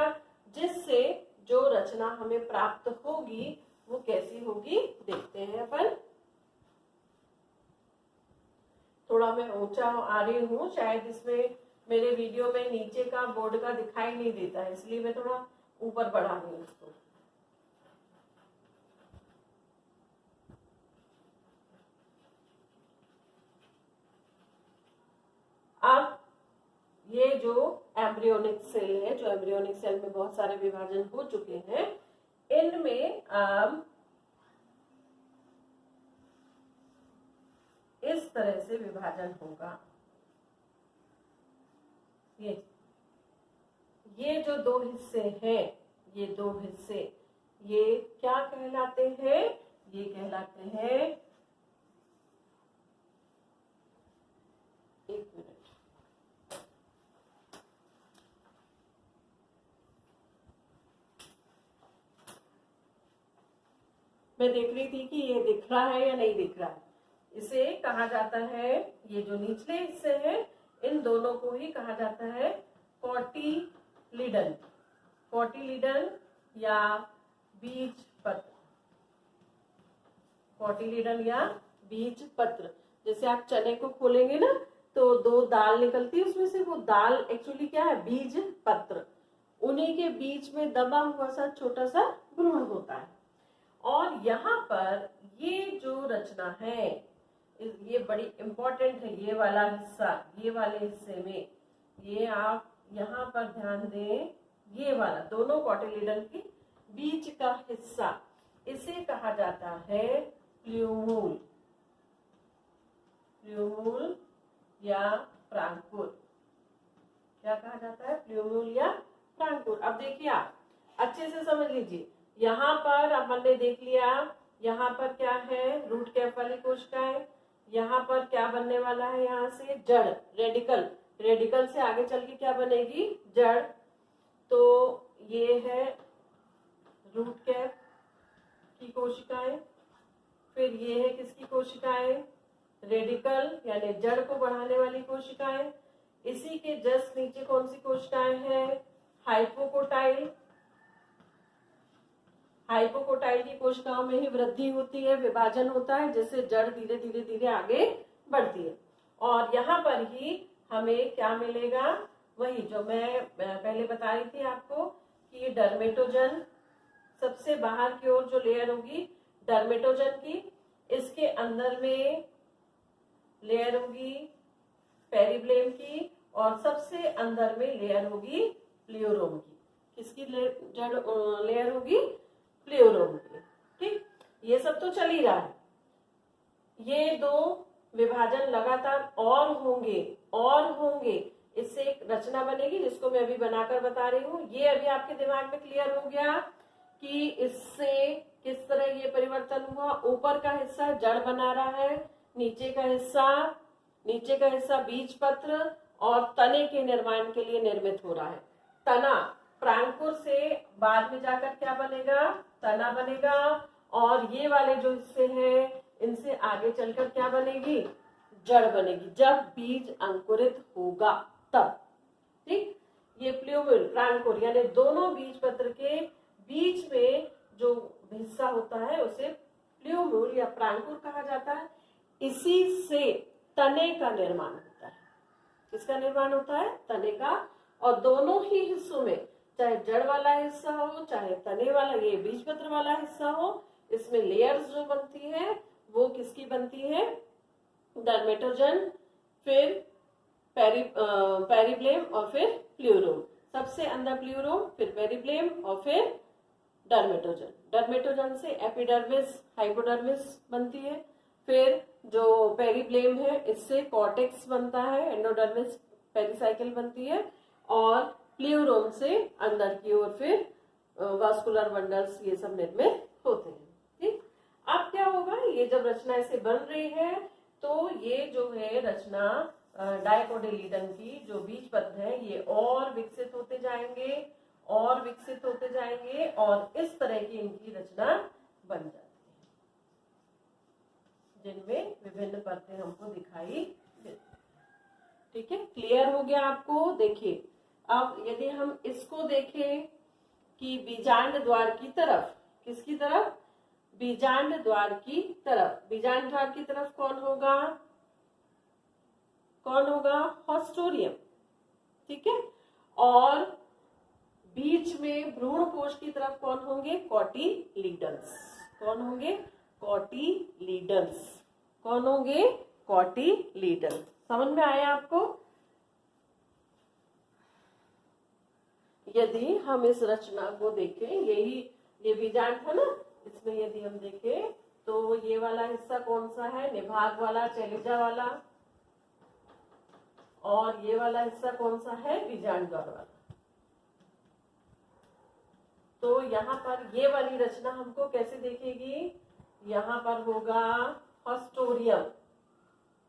जिससे जो रचना हमें प्राप्त होगी वो कैसी होगी देखते हैं अपन। थोड़ा मैं ऊंचा आ रही हूँ, शायद इसमें मेरे वीडियो में नीचे का बोर्ड का दिखाई नहीं देता है, इसलिए मैं थोड़ा ऊपर बढ़ा रही हूँ इसको। अब ये जो एम्ब्रियोनिक सेल है, जो एम्ब्रियोनिक सेल में बहुत सारे विभाजन हो चुके हैं, इनमें इस तरह से विभाजन होगा। ये जो दो हिस्से हैं, ये दो हिस्से, ये क्या कहलाते हैं, ये कहलाते हैं, एक मिनट, मैं देख रही थी कि ये दिख रहा है या नहीं दिख रहा है। इसे कहा जाता है, ये जो निचले हिस्से हैं इन दोनों को ही कहा जाता है कोटिलीडन, कोटिलीडन या बीज पत्र, कोटिलीडन या बीज पत्र। जैसे आप चने को खोलेंगे ना तो दो दाल निकलती है, उसमें से वो दाल एक्चुअली क्या है, बीज पत्र। उन्हीं के बीच में दबा हुआ सा छोटा सा भ्रूण होता है। और यहाँ पर ये जो रचना है ये बड़ी इंपॉर्टेंट है, ये वाला हिस्सा, ये वाले हिस्से में, ये आप यहाँ पर ध्यान दें, ये वाला दोनों कोटिलीडन के बीच का हिस्सा, इसे कहा जाता है प्ल्यूमूल, प्ल्यूमूल या प्रांकुर। क्या कहा जाता है, प्ल्यूमूल या प्रांकुर। अब देखिए आप अच्छे से समझ लीजिए, यहाँ पर अपन ने देख लिया, यहाँ पर क्या है, रूट कैप वाली कोशिकाएं, यहाँ पर क्या बनने वाला है, यहाँ से जड़, रेडिकल, रेडिकल से आगे चल के क्या बनेगी, जड़। तो ये है रूट कैप की कोशिकाएं, फिर ये है किसकी कोशिकाएं, रेडिकल यानी जड़ को बढ़ाने वाली कोशिकाएं। इसी के जस्ट नीचे कौन सी कोशिकाएं हैं, हाइपोकोटाइल, हाइपोकोटाइल की कोशिकाओं में ही वृद्धि होती है, विभाजन होता है, जिससे जड़ धीरे धीरे धीरे आगे बढ़ती है। और यहाँ पर ही हमें क्या मिलेगा, वही जो मैं पहले बता रही थी आपको कि डर्मेटोजन, सबसे बाहर की ओर जो लेयर होगी डर्मेटोजन की, इसके अंदर में लेयर होगी पेरिब्लेम की, और सबसे अंदर में लेयर होगी प्ल्यूरोम की। किसकी जड़ लेयर होगी, प्ल्यूरोम की। ठीक, ये सब तो चल ही रहा है। ये दो विभाजन लगातार और होंगे, इससे एक रचना बनेगी जिसको मैं अभी बनाकर बता रही हूँ। ये अभी आपके दिमाग में क्लियर हो गया कि इससे किस तरह ये परिवर्तन हुआ। ऊपर का हिस्सा जड़ बना रहा है, नीचे का हिस्सा बीज पत्र और तने के निर्माण के लिए निर्मित हो रहा है। तना प्रांकुर से बाद में जाकर क्या बनेगा, तना बनेगा। और ये वाले जो हिस्से हैं इनसे आगे चलकर क्या बनेगी, जड़ बनेगी, जब बीज अंकुरित होगा तब। ठीक, ये प्ल्यूमूल प्रांकुर यानी दोनों बीज पत्र के बीच में जो हिस्सा होता है उसे प्ल्यूमूल या प्रांकुर कहा जाता है। इसी से तने का निर्माण होता है। किसका निर्माण होता है, तने का। और दोनों ही हिस्सों में, चाहे जड़ वाला हिस्सा हो चाहे तने वाला, ये बीजपत्र वाला हिस्सा हो, इसमें लेयर्स जो बनती है वो किसकी बनती है, डर्मेटोजन, फिर पेरिब्लेम और फिर प्लूरोम। सबसे अंदर प्लूरोम, फिर पेरिब्लेम और फिर डर्मेटोजन। डर्मेटोजन से एपिडर्मिस, हाइपोडर्मिस बनती है। फिर जो पेरिब्लेम है इससे कॉर्टेक्स बनता है, एंडोडर्मिस पेरिसाइकिल बनती है, और प्लूरोम से अंदर की ओर फिर वास्कुलर बंडल्स ये सब निर्मित होते हैं। ठीक, अब क्या होगा, ये जब रचना ऐसे बन रही है तो ये जो है रचना डायकोटिलीडन की जो बीजपत्र है ये और विकसित होते जाएंगे और विकसित होते जाएंगे और इस तरह की इनकी रचना बन जाती है, जिनमें विभिन्न परतें हमको दिखाई देती। ठीक है, क्लियर हो गया आपको। देखिए अब यदि हम इसको देखें कि बीजांड द्वार की तरफ, किसकी तरफ, बीजांड द्वार की तरफ, बीजांड द्वार की तरफ कौन होगा, कौन होगा, हॉस्टोरियम। ठीक है, और बीच में भ्रूण कोश की तरफ कौन होंगे, कॉटिलीडन्स। कौन होंगे, कॉटिलीडन्स। कौन होंगे, कॉटिलीडन्स। समझ में आया आपको। यदि हम इस रचना को देखें, यही ये बीजांड था ना, इसमें यदि हम देखें तो ये वाला हिस्सा कौन सा है, निभाग वाला, चैलिजा वाला, और ये वाला हिस्सा कौन सा है, बीजांड द्वार वाला। तो यहाँ पर ये वाली रचना हमको कैसे देखेगी, यहाँ पर होगा हॉस्टोरियम।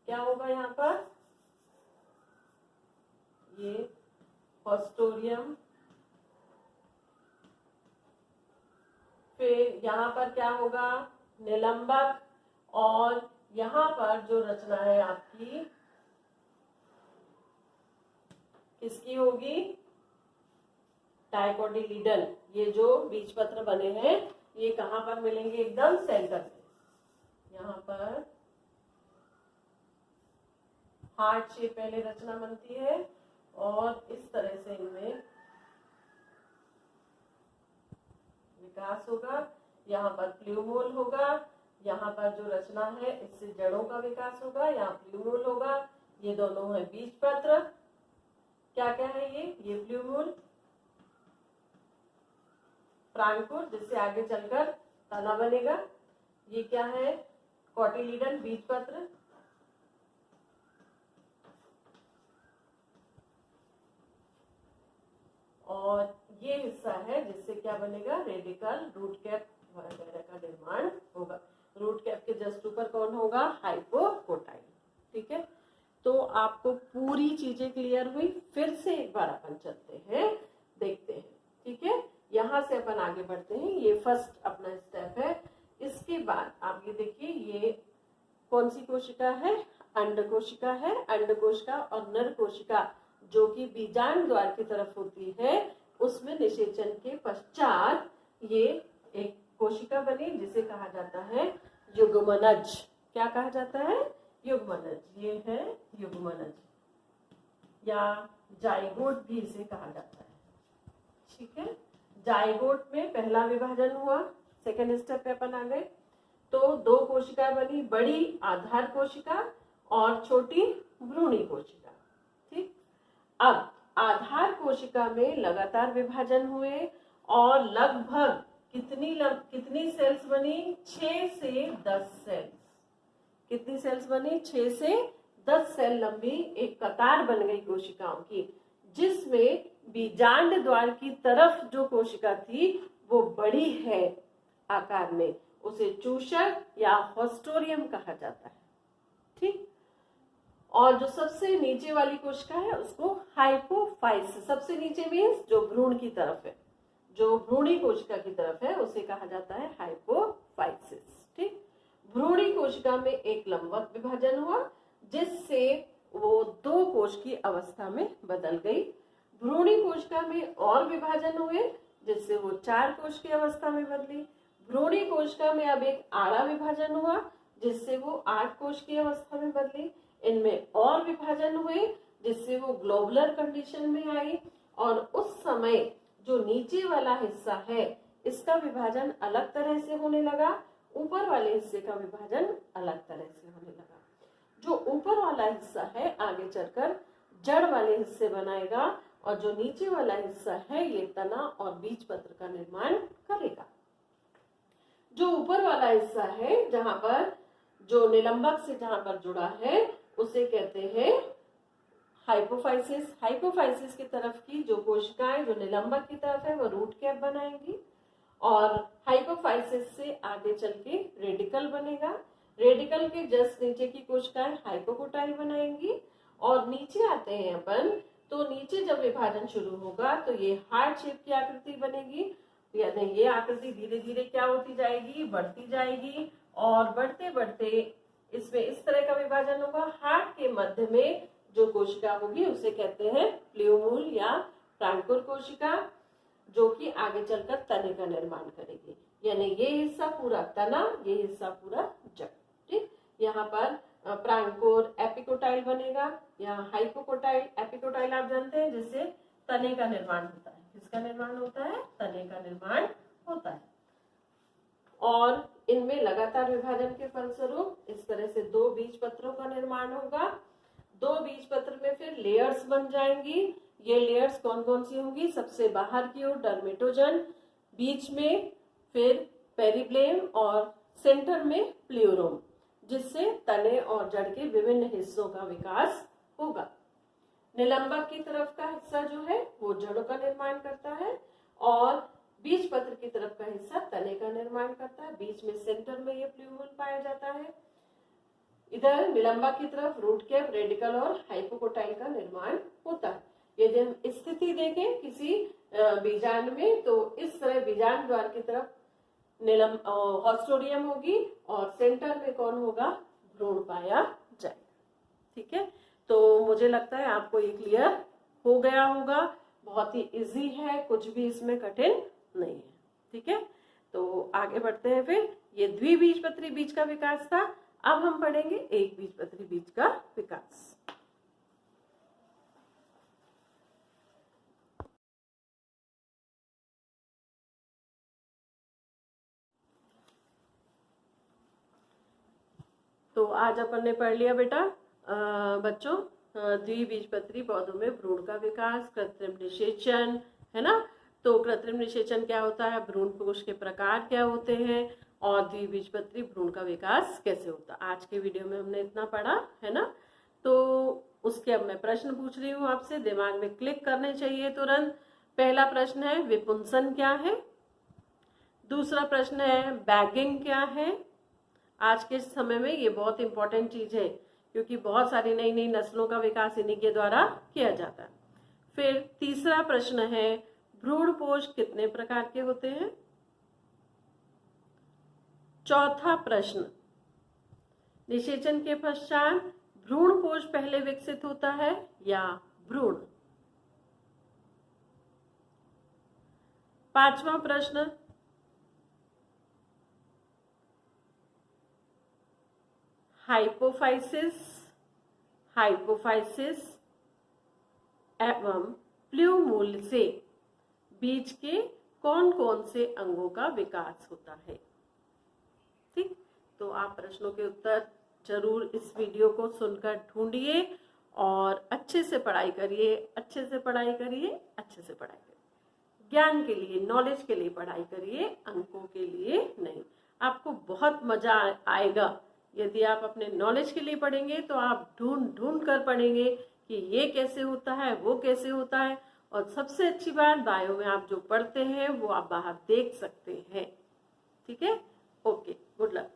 क्या होगा यहाँ पर, ये हॉस्टोरियम। फिर यहाँ पर क्या होगा, निलंबक, और यहाँ पर जो रचना है आपकी किसकी होगी, डायकोटिलीडन। ये जो बीजपत्र बने हैं ये कहाँ पर मिलेंगे, एकदम सेंटर में, यहाँ पर हार्ट शेप पहले रचना बनती है और इस तरह से इनमें विकास होगा। यहाँ पर प्लूमोल होगा, यहाँ पर जो रचना है इससे जड़ों का विकास होगा, यहाँ प्लूमोल होगा। ये दोनों है बीजपत्र। क्या क्या है ये प्लूमोल, प्रांकुर जिससे आगे चलकर तना बनेगा। ये क्या है, कॉटिलीडन, बीजपत्र। और ये हिस्सा है जिससे क्या बनेगा, रेडिकल, रूट कैप वगैरह का निर्माण होगा। रूट कैप के जस्ट ऊपर कौन होगा, हाइपोकोटाइल। ठीक है, तो आपको पूरी चीजें क्लियर हुई। फिर से एक बार अपन चलते हैं, देखते हैं। ठीक है, यहाँ से अपन आगे बढ़ते हैं। ये फर्स्ट अपना स्टेप है। इसके बाद आप ये देखिए, ये कौन सी कोशिका है, अंड कोशिका है। अंड कोशिका और नर कोशिका जो कि बीजांड द्वार की तरफ होती है, उसमें निषेचन के पश्चात ये एक कोशिका बनी जिसे कहा जाता है युग्मनज। क्या कहा जाता है, युग्मनज। ये है युग्मनज या जाइगोट भी इसे कहा जाता है। ठीक है, जाइगोट में पहला विभाजन हुआ, सेकेंड स्टेप पे अपन आ गए। तो दो कोशिका बनी, बड़ी आधार कोशिका और छोटी भ्रूणी कोशिका। ठीक, अब आधार कोशिका में लगातार विभाजन हुए और लगभग कितनी सेल्स बनी, 6 से 10 सेल्स। कितनी सेल्स बनी, 6 से 10 सेल लंबी एक कतार बन गई कोशिकाओं की, जिसमें बीजांड द्वार की तरफ जो कोशिका थी वो बड़ी है आकार में, उसे चूषक या हॉस्टोरियम कहा जाता है। ठीक, और जो सबसे नीचे वाली कोशिका है उसको हाइपोफाइसिस, सबसे नीचे मीन्स जो भ्रूण की तरफ है, जो भ्रूणी कोशिका की तरफ है उसे कहा जाता है हाइपोफाइसिस। ठीक, भ्रूणी कोशिका में एक लंबवत विभाजन हुआ जिससे वो 2 कोश की अवस्था में बदल गई। भ्रूणी कोशिका में और विभाजन हुए जिससे वो 4 कोश की अवस्था में बदली। भ्रूणी कोशिका में अब एक आड़ा विभाजन हुआ जिससे वो 8 कोश की अवस्था में बदली। इनमें और विभाजन हुए जिससे वो ग्लोबुलर कंडीशन में आई, और उस समय जो नीचे वाला हिस्सा है इसका विभाजन अलग तरह से होने लगा, ऊपर वाले हिस्से का विभाजन अलग तरह से होने लगा। जो ऊपर वाला हिस्सा है आगे चलकर जड़ वाले हिस्से बनाएगा और जो नीचे वाला हिस्सा है ये तना और बीज पत्र का निर्माण करेगा। जो ऊपर वाला हिस्सा है जहां पर जो निलंबक से जहां पर जुड़ा है उसे कहते हैं हाइपोफाइसिस। हाइपोफाइसिस की तरफ की जो कोशिकाएं जो निलंबक की तरफ है वो रूट कैप बनाएंगी और हाइपोफाइसिस से आगे चल के रेडिकल बनेगा। रेडिकल के जस्ट नीचे की कोशिकाएं हाइपोकोटाइल बनाएंगी और नीचे आते हैं अपन तो नीचे जब विभाजन शुरू होगा तो ये हार्ट शेप की आकृति बनेगी, यानी ये आकृति धीरे धीरे क्या होती जाएगी, बढ़ती जाएगी और बढ़ते बढ़ते इसमें इस तरह का विभाजन होगा। हार्ट के मध्य में जो कोशिका होगी उसे कहते हैं प्ल्यूमूल या फ्रैंकुर कोशिका, जो कि आगे चलकर तने का निर्माण करेगी। यानी ये हिस्सा पूरा तना, ये हिस्सा पूरा जड़। ठीक, यहाँ पर फ्रैंकुर एपिकोटाइल बनेगा, यहाँ हाइपोकोटाइल। एपिकोटाइल आप जानते हैं जिससे तने का निर्माण होता है। किसका निर्माण होता है? तने का निर्माण होता है। और इनमें लगातार विभाजन के फलस्वरूप इस तरह से दो बीज पत्रों का निर्माण होगा। दो बीज पत्र में फिर लेयर्स बन जाएंगी। ये लेयर्स कौन कौन सी होंगी? सबसे बाहर की ओर डर्मेटोजन, बीच में फिर पेरिब्लेम और सेंटर में प्ल्यूरोम, जिससे तने और जड़ के विभिन्न हिस्सों का विकास होगा। निलंबक की तरफ का हिस्सा जो है वो जड़ों का निर्माण करता है और बीज पत्र की तरफ का हिस्सा तने का निर्माण करता है। बीच में सेंटर में ये प्ल्यूमल पाया जाता है। इधर निलंबक की तरफ रूट कैप, रेडिकल और हाइपोकोटाइल का निर्माण होता है। यदि हम स्थिति देखें किसी बीजांड में तो इस तरह बीजांड द्वार की तरफ हॉस्टोडियम होगी और सेंटर में कौन होगा? भ्रूण पाया जाएगा। ठीक है, तो मुझे लगता है आपको ये क्लियर हो गया होगा। बहुत ही इजी है, कुछ भी इसमें कठिन नहीं है। ठीक है, तो आगे बढ़ते हैं। फिर ये द्विबीजपत्री बीज का विकास था। अब हम पढ़ेंगे एक बीजपत्री बीज का विकास। तो आज अपन ने पढ़ लिया बेटा बच्चों द्विबीजपत्री पौधों में भ्रूण का विकास, कृत्रिम निषेचन, है ना। तो कृत्रिम निषेचन क्या होता है, भ्रूण कोश के प्रकार क्या होते हैं और द्विबीजपत्री भ्रूण का विकास कैसे होता है। आज के वीडियो में हमने इतना पढ़ा, है ना। तो उसके अब मैं प्रश्न पूछ रही हूँ आपसे, दिमाग में क्लिक करने चाहिए तुरंत। पहला प्रश्न है विपुंसन क्या है। दूसरा प्रश्न है बैगिंग क्या है। आज के समय में ये बहुत इंपॉर्टेंट चीज है क्योंकि बहुत सारी नई नई नस्लों का विकास इन्हीं के द्वारा किया जाता है। फिर तीसरा प्रश्न है भ्रूणपोष कितने प्रकार के होते हैं। चौथा प्रश्न निषेचन के पश्चात भ्रूणपोष पहले विकसित होता है या भ्रूण। पांचवा प्रश्न हाइपोफाइसिस एवं प्ल्यूमूल से बीज के कौन कौन से अंगों का विकास होता है। ठीक, तो आप प्रश्नों के उत्तर जरूर इस वीडियो को सुनकर ढूंढिए और अच्छे से पढ़ाई करिए, अच्छे से पढ़ाई करिए, अच्छे से पढ़ाई करिए। ज्ञान के लिए, नॉलेज के लिए पढ़ाई करिए, अंकों के लिए नहीं। आपको बहुत मजा आएगा यदि आप अपने नॉलेज के लिए पढ़ेंगे तो आप ढूंढ कर पढ़ेंगे कि ये कैसे होता है, वो कैसे होता है। और सबसे अच्छी बात, बायो में आप जो पढ़ते हैं वो आप बाहर देख सकते हैं। ठीक है, ओके, गुड लक।